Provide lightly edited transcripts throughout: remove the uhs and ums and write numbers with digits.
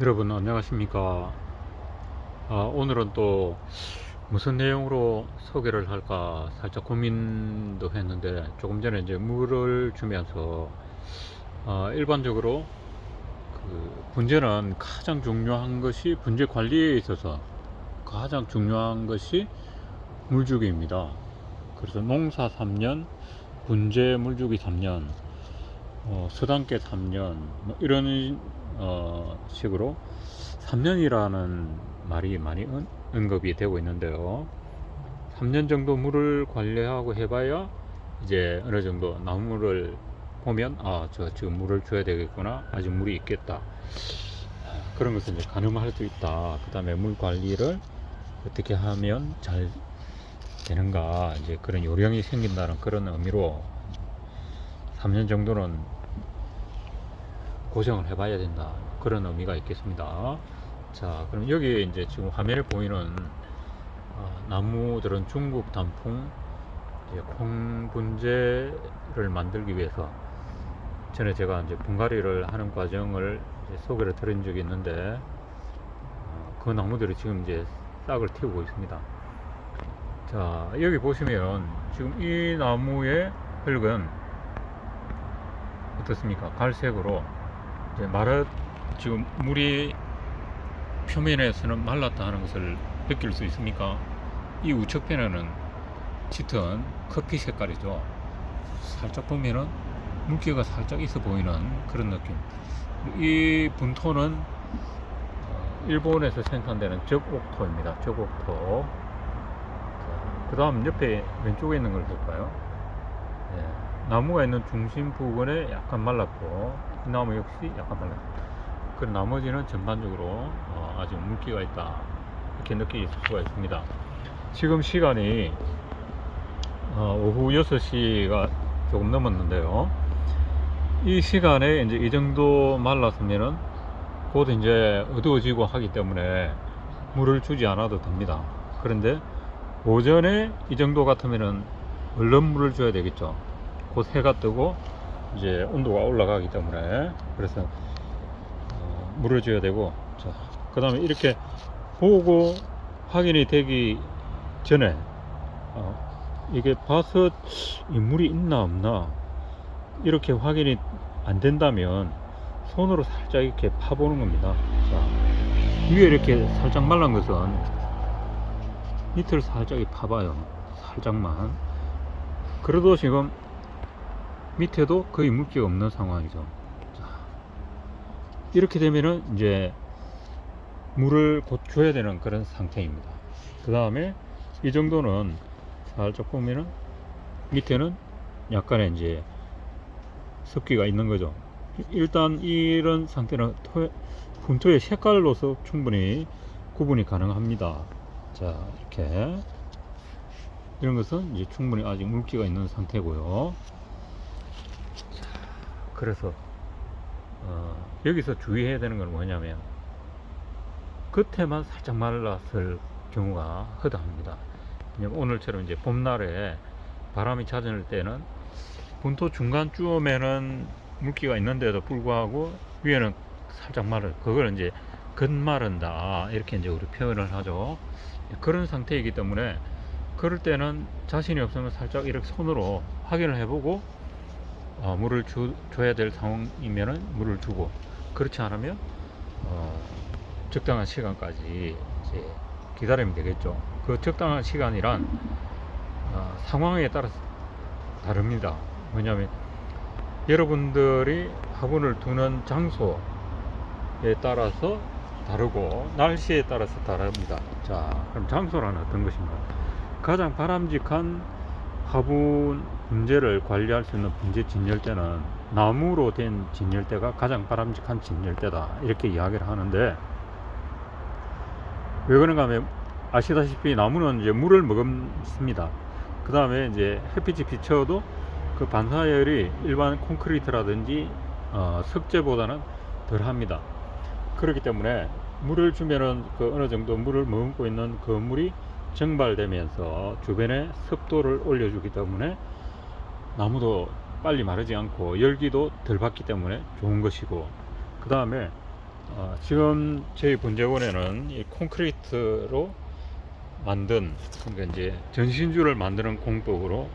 여러분 안녕하십니까. 오늘은 또 무슨 내용으로 소개를 할까 살짝 고민도 했는데, 조금 전에 이제 물을 주면서 일반적으로 그 분재는 가장 중요한 것이, 분재 관리에 있어서 가장 중요한 것이 물주기입니다. 그래서 농사 3년, 분재 물주기 3년, 수단께 3년, 뭐 이런 식으로 3년이라는 말이 많이 언급이 되고 있는데요. 3년 정도 물을 관리하고 해봐야 이제 어느 정도 나무를 보면, 저 지금 물을 줘야 되겠구나, 아직 물이 있겠다, 그런 것을 이제 가늠할 수 있다. 그 다음에 물 관리를 어떻게 하면 잘 되는가, 이제 그런 요령이 생긴다는 그런 의미로 3년 정도는 고생을 해봐야 된다, 그런 의미가 있겠습니다. 자, 그럼 여기 이제 지금 화면에 보이는 나무들은 중국 단풍 콩 분재를 만들기 위해서, 전에 제가 이제 분갈이를 하는 과정을 이제 소개를 드린 적이 있는데, 그 나무들이 지금 이제 싹을 틔우고 있습니다. 자, 여기 보시면 지금 이 나무의 흙은 어떻습니까? 갈색으로 이제 지금 물이 표면에서는 말랐다 하는 것을 느낄 수 있습니까? 이 우측편에는 짙은 커피 색깔이죠. 살짝 보면은 물기가 살짝 있어 보이는 그런 느낌. 이 분토는 일본에서 생산되는 적옥토입니다. 적옥토. 그 다음 옆에 왼쪽에 있는 걸 볼까요? 나무가 있는 중심 부분에 약간 말랐고, 이 나무 역시 약간 말랐고, 그 나머지는 전반적으로 아직 물기가 있다, 이렇게 느낄 수가 있습니다. 지금 시간이 오후 6시가 조금 넘었는데요. 이 시간에 이제 이 정도 말랐으면은 곧 이제 어두워지고 하기 때문에 물을 주지 않아도 됩니다. 그런데 오전에 이 정도 같으면은 얼른 물을 줘야 되겠죠. 곧 해가 뜨고 이제 온도가 올라가기 때문에, 그래서 물을 줘야 되고, 자, 그 다음에 이렇게 보고 확인이 되기 전에 이게 봐서 이 물이 있나 없나 이렇게 확인이 안 된다면 손으로 살짝 이렇게 파보는 겁니다. 자, 위에 이렇게 살짝 말란 것은 밑을 살짝 파봐요. 살짝만. 그래도 지금 밑에도 거의 물기가 없는 상황이죠. 자, 이렇게 되면은 이제 물을 곧 줘야 되는 그런 상태입니다. 그 다음에 이 정도는 살짝 보면은 밑에는 약간의 이제 습기가 있는 거죠. 일단 이런 상태는 분토의 색깔로서 충분히 구분이 가능합니다. 자, 이렇게 이런 것은 이제 충분히 아직 물기가 있는 상태고요. 자, 그래서 여기서 주의해야 되는 건 뭐냐면, 겉에만 살짝 말랐을 경우가 허다합니다. 오늘처럼 이제 봄날에 바람이 잦을 때는 분토 중간쯤에는 물기가 있는데도 불구하고 위에는 살짝 그걸 이제 겉마른다, 이렇게 이제 우리 표현을 하죠. 그런 상태이기 때문에 그럴 때는 자신이 없으면 살짝 이렇게 손으로 확인을 해보고 물을 줘야 될 상황이면은 물을 주고, 그렇지 않으면 적당한 시간까지 이제 기다리면 되겠죠. 그 적당한 시간이란 상황에 따라서 다릅니다. 뭐냐면 여러분들이 화분을 두는 장소에 따라서 다르고 날씨에 따라서 다릅니다. 자, 그럼 장소란 어떤 것인가? 가장 바람직한 화분 분재를 관리할 수 있는 분재 진열대는 나무로 된 진열대가 가장 바람직한 진열대다, 이렇게 이야기를 하는데, 왜 그런가 하면 아시다시피 나무는 이제 물을 머금습니다. 그 다음에 이제 햇빛이 비쳐도 그 반사열이 일반 콘크리트라든지 석재보다는 덜 합니다. 그렇기 때문에 물을 주면은 그 어느 정도 물을 머금고 있는 그 물이 증발되면서 주변에 습도를 올려주기 때문에 나무도 빨리 마르지 않고 열기도 덜 받기 때문에 좋은 것이고, 그 다음에 지금 저희 분재원에는 이 콘크리트로 만든, 그러니까 이제 전신주를 만드는 공법으로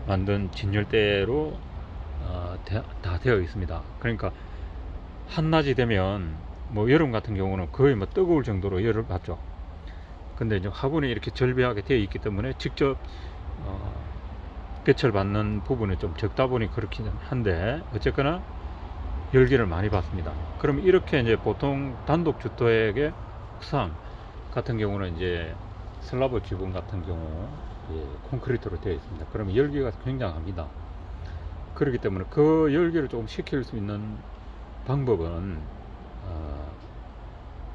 만든 진열대로 다 되어 있습니다. 그러니까 한낮이 되면 뭐 여름 같은 경우는 거의 뭐 뜨거울 정도로 열을 받죠. 근데 이제 화분이 이렇게 절벽하게 되어 있기 때문에 직접 빛을 받는 부분이 좀 적다 보니 그렇긴 한데, 어쨌거나 열기를 많이 받습니다. 그럼 이렇게 이제 보통 단독 주택의 옥상 같은 경우는 이제 슬라브 지붕 같은 경우 콘크리트로 되어 있습니다. 그러면 열기가 굉장합니다. 그렇기 때문에 그 열기를 조금 식힐 수 있는 방법은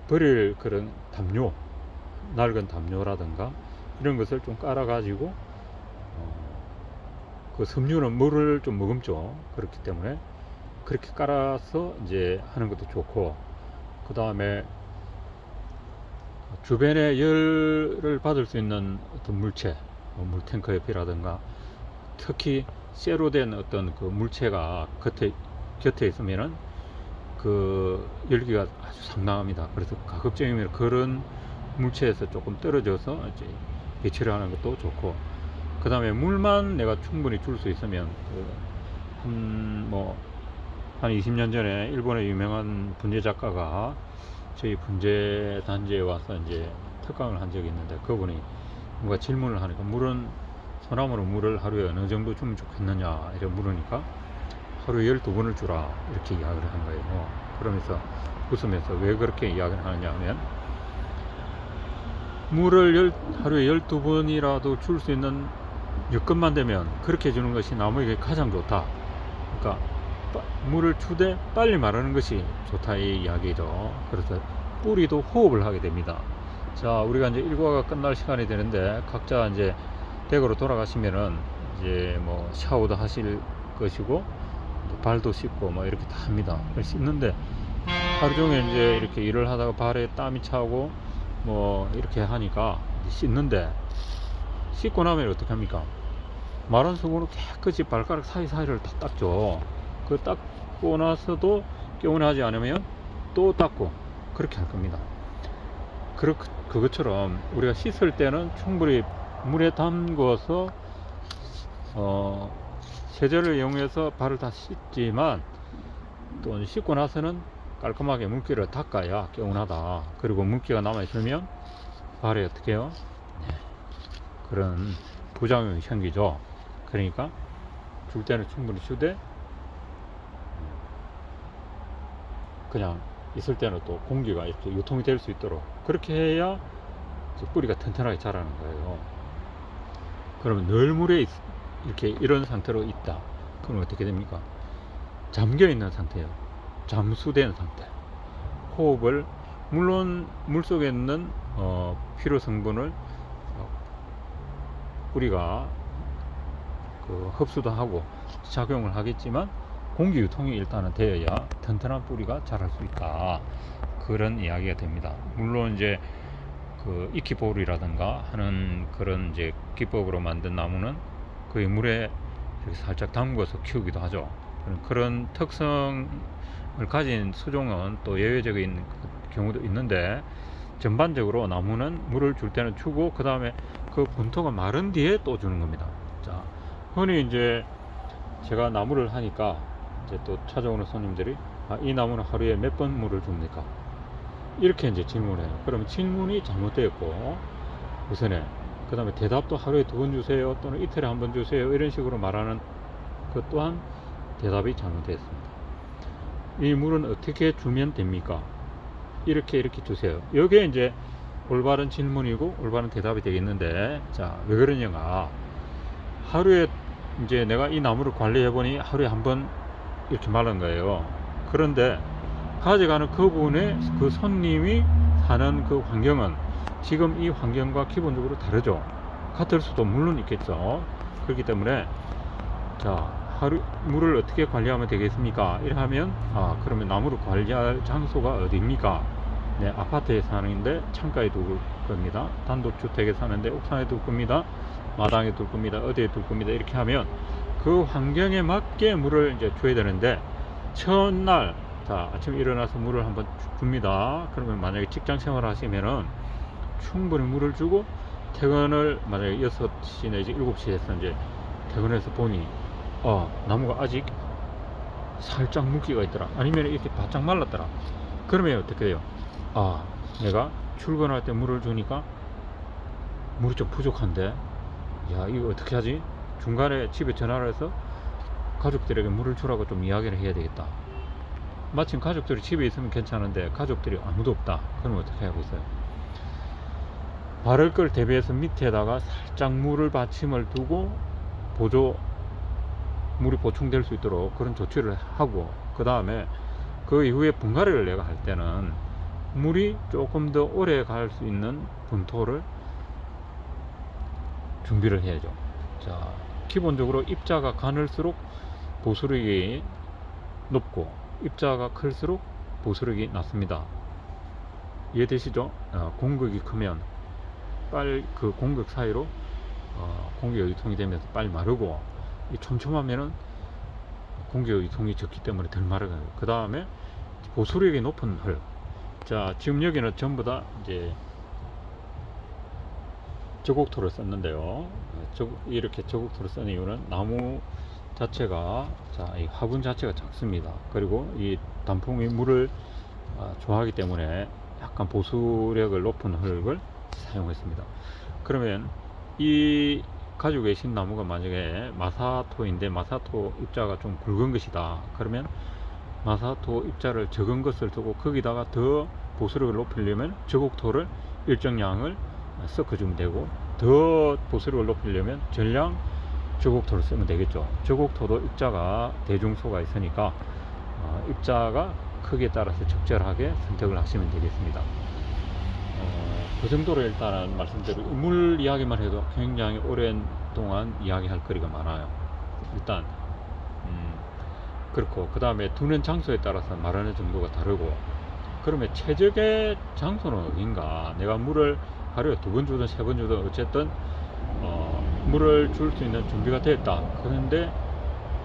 버릴 그런 담요, 낡은 담요라든가 이런 것을 좀 깔아 가지고 그 섬유는 물을 좀 머금죠. 그렇기 때문에 그렇게 깔아서 이제 하는 것도 좋고, 그 다음에 주변에 열을 받을 수 있는 어떤 물체, 물탱크 옆이라든가, 특히 쇠로 된 어떤 그 물체가 곁에 있으면은 그 열기가 아주 상당합니다. 그래서 가급적이면 그런 물체에서 조금 떨어져서 이제 배치를 하는 것도 좋고, 그 다음에 물만 내가 충분히 줄 수 있으면 한 20년 전에 일본의 유명한 분재 작가가 저희 분재 단지에 와서 이제 특강을 한 적이 있는데, 그분이 뭔가 질문을 하니까 소나무로 물을 하루에 어느 정도 주면 좋겠느냐 이렇게 물으니까 하루에 12번을 주라 이렇게 이야기를 한 거예요. 그러면서 웃으면서 왜 그렇게 이야기를 하느냐 하면, 물을 하루에 12번이라도 줄 수 있는 여건만 되면 그렇게 주는 것이 나무에게 가장 좋다. 그러니까 물을 주되 빨리 마르는 것이 좋다 이 이야기죠. 그래서 뿌리도 호흡을 하게 됩니다. 자, 우리가 이제 일과가 끝날 시간이 되는데, 각자 이제 댁으로 돌아가시면은 이제 뭐 샤워도 하실 것이고 발도 씻고 뭐 이렇게 다 합니다. 씻는데 하루 종일 이제 이렇게 일을 하다가 발에 땀이 차고 뭐 이렇게 하니까 씻는데, 씻고 나면 어떻게 합니까? 마른 수건으로 깨끗이 발가락 사이사이를 다 닦죠. 그 닦고 나서도 개운하지 않으면 또 닦고 그렇게 할 겁니다. 그것처럼 우리가 씻을 때는 충분히 물에 담궈서 세제를 이용해서 발을 다 씻지만, 또 씻고 나서는 깔끔하게 물기를 닦아야 개운하다. 그리고 물기가 남아있으면 발에 어떻게 해요? 그런 부작용이 생기죠. 그러니까 줄 때는 충분히 주되, 그냥 있을 때는 또 공기가 이렇게 유통이 될 수 있도록 그렇게 해야 뿌리가 튼튼하게 자라는 거예요. 그러면 늘 물에 이렇게 이런 상태로 있다. 그럼 어떻게 됩니까? 잠겨 있는 상태예요. 잠수된 상태. 호흡을, 물론 물 속에 있는 필요 성분을 뿌리가 흡수도 하고 작용을 하겠지만, 공기 유통이 일단은 되어야 튼튼한 뿌리가 자랄 수 있다. 그런 이야기가 됩니다. 물론 이제 그 이키볼이라든가 하는 그런 이제 기법으로 만든 나무는 거의 물에 이렇게 살짝 담궈서 키우기도 하죠. 그런 특성을 가진 수종은 또 예외적인 경우도 있는데, 전반적으로 나무는 물을 줄 때는 주고, 그 다음에 그 분토가 마른 뒤에 또 주는 겁니다. 자, 흔히 이제 제가 나무를 하니까 이제 또 찾아오는 손님들이 이 나무는 하루에 몇 번 물을 줍니까? 이렇게 이제 질문을 해요. 그러면 질문이 잘못되었고, 우선에 그 다음에 대답도 하루에 2번 주세요 또는 이틀에 1번 주세요 이런 식으로 말하는 것 또한 대답이 잘못되었습니다. 이 물은 어떻게 주면 됩니까? 이렇게 주세요. 이게 이제 올바른 질문이고 올바른 대답이 되겠는데, 자, 왜 그러냐가, 하루에 이제 내가 이 나무를 관리해 보니 하루에 1번 이렇게 말한 거예요. 그런데 가져가는 그분의 그 손님이 사는 그 환경은 지금 이 환경과 기본적으로 다르죠. 같을 수도 물론 있겠죠. 그렇기 때문에, 자, 물을 어떻게 관리하면 되겠습니까? 이렇게 하면, 그러면 나무를 관리할 장소가 어디입니까? 네, 아파트에 사는데 창가에 둘 겁니다. 단독주택에 사는데 옥상에 둘 겁니다. 마당에 둘 겁니다. 어디에 둘 겁니다. 이렇게 하면 그 환경에 맞게 물을 이제 줘야 되는데, 첫날 자, 아침에 일어나서 물을 한번 줍니다. 그러면 만약에 직장 생활을 하시면은 충분히 물을 주고 퇴근을 만약에 6시 내지 7시에 해서 이제 퇴근해서 보니 나무가 아직 살짝 물기가 있더라, 아니면 이렇게 바짝 말랐더라. 그러면 어떻게 해요? 내가 출근할 때 물을 주니까 물이 좀 부족한데, 야, 이거 어떻게 하지? 중간에 집에 전화를 해서 가족들에게 물을 주라고 좀 이야기를 해야 되겠다. 마침 가족들이 집에 있으면 괜찮은데 가족들이 아무도 없다. 그러면 어떻게 하고 있어요? 바를 걸 대비해서 밑에다가 살짝 물을 받침을 두고 물이 보충될 수 있도록 그런 조치를 하고, 그 다음에 그 이후에 분갈이를 내가 할 때는 물이 조금 더 오래 갈 수 있는 분토를 준비를 해야죠. 자, 기본적으로 입자가 가늘수록 보수력이 높고 입자가 클수록 보수력이 낮습니다. 이해되시죠? 공극이 크면 그 공극 사이로 공기가 유통이 되면서 빨리 마르고, 이 촘촘하면은 공기가 유통이 적기 때문에 덜 마르고요. 그 다음에 보수력이 높은 흙. 자, 지금 여기는 전부 다 이제 저곡토를 썼는데요. 이렇게 저곡토를 쓰는 이유는 나무 자체가, 이 화분 자체가 작습니다. 그리고 이 단풍이 물을 좋아하기 때문에 약간 보수력을 높은 흙을 사용했습니다. 그러면 이 가지고 계신 나무가 만약에 마사토인데 마사토 입자가 좀 굵은 것이다. 그러면 마사토 입자를 적은 것을 두고 거기다가 더 보수력을 높이려면 저곡토를 일정량을 섞어주면 되고, 더 보수력을 높이려면 전량 저곡토를 쓰면 되겠죠. 저곡토도 입자가 대중소가 있으니까 입자가 크기에 따라서 적절하게 선택을 하시면 되겠습니다. 그 정도로 일단은 말씀대로 물 이야기만 해도 굉장히 오랜 동안 이야기할 거리가 많아요. 일단 그렇고, 그 다음에 두는 장소에 따라서 마르는 정도가 다르고, 그러면 최적의 장소는 어딘가? 내가 물을 하루에 2번 주든 3번 주든 어쨌든 물을 줄 수 있는 준비가 됐다. 그런데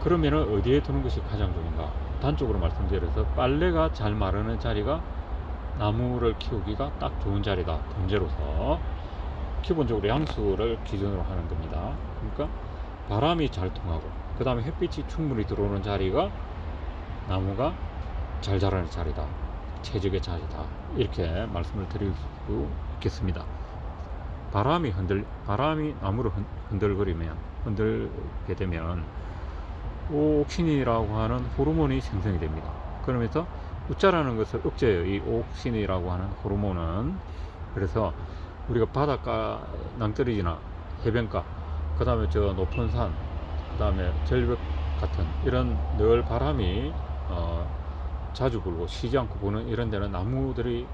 그러면은 어디에 두는 것이 가장 좋은가? 단적으로 말씀드려서 빨래가 잘 마르는 자리가 나무를 키우기가 딱 좋은 자리다. 번제로서 기본적으로 양수를 기준으로 하는 겁니다. 그러니까 바람이 잘 통하고, 그 다음에 햇빛이 충분히 들어오는 자리가 나무가 잘 자라는 자리다. 최적의 자리다. 이렇게 말씀을 드릴 수 있겠습니다. 바람이 나무를 흔들게 되면 오옥신이라고 하는 호르몬이 생성이 됩니다. 그러면서 웃자라는 것을 억제해요. 이 오옥신이라고 하는 호르몬은. 그래서 우리가 바닷가 낭떠러지나 해변가, 그 다음에 저 높은 산, 그 다음에 절벽 같은 이런 늘 바람이 자주 불고 쉬지 않고 부는 이런 데는 나무들이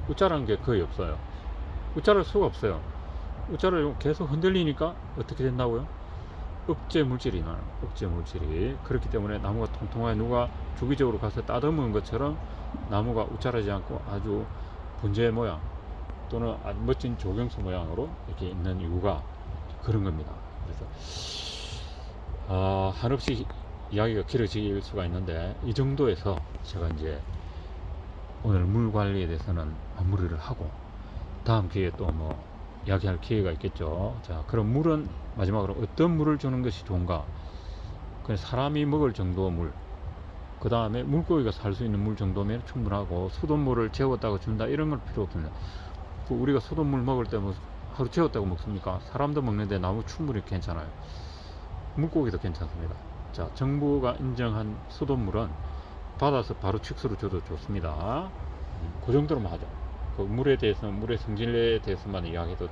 웃자라는 게 거의 없어요. 웃자를 수가 없어요. 웃자를 계속 흔들리니까 어떻게 된다고요? 억제 물질이 나요. 억제 물질이. 그렇기 때문에 나무가 통통하게 누가 주기적으로 가서 따듬은 것처럼 나무가 웃자라지 않고 아주 분재 모양 또는 아주 멋진 조경수 모양으로 이렇게 있는 이유가 그런 겁니다. 그래서 한없이 이야기가 길어질 수가 있는데, 이 정도에서 제가 이제 오늘 물 관리에 대해서는 마무리를 하고, 다음 기회에 또 이야기할 기회가 있겠죠. 자, 그럼 물은 마지막으로 어떤 물을 주는 것이 좋은가? 그냥 사람이 먹을 정도 물, 그 다음에 물고기가 살 수 있는 물 정도면 충분하고, 수돗물을 재웠다고 준다 이런 걸 필요 없습니다. 우리가 수돗물 먹을 때 하루 재웠다고 먹습니까? 사람도 먹는데 나무 충분히 괜찮아요. 물고기도 괜찮습니다. 자, 정부가 인정한 수돗물은 받아서 바로 축수로 줘도 좋습니다. 그 정도로만 하죠. 그 물에 대해서는, 물의 성질에 대해서만 이야기해도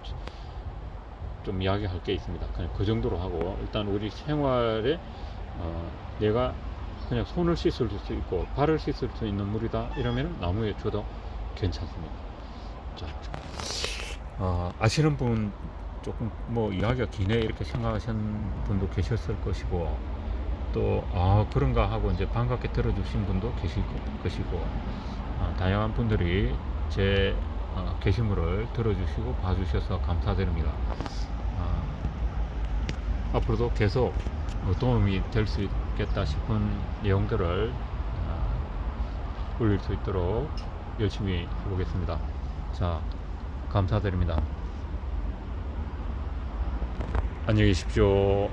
좀 이야기할 게 있습니다. 그냥 그 정도로 하고, 일단 우리 생활에 내가 그냥 손을 씻을 수 있고 발을 씻을 수 있는 물이다 이러면 나무에 줘도 괜찮습니다. 자, 아시는 분 조금 이야기가 기네 이렇게 생각하시는 분도 계셨을 것이고, 또 그런가 하고 이제 반갑게 들어주신 분도 계실 것이고, 다양한 분들이 제 게시물을 들어주시고 봐주셔서 감사드립니다. 앞으로도 계속 도움이 될 수 있겠다 싶은 내용들을 올릴 수 있도록 열심히 해보겠습니다. 자, 감사드립니다. 안녕히 계십시오.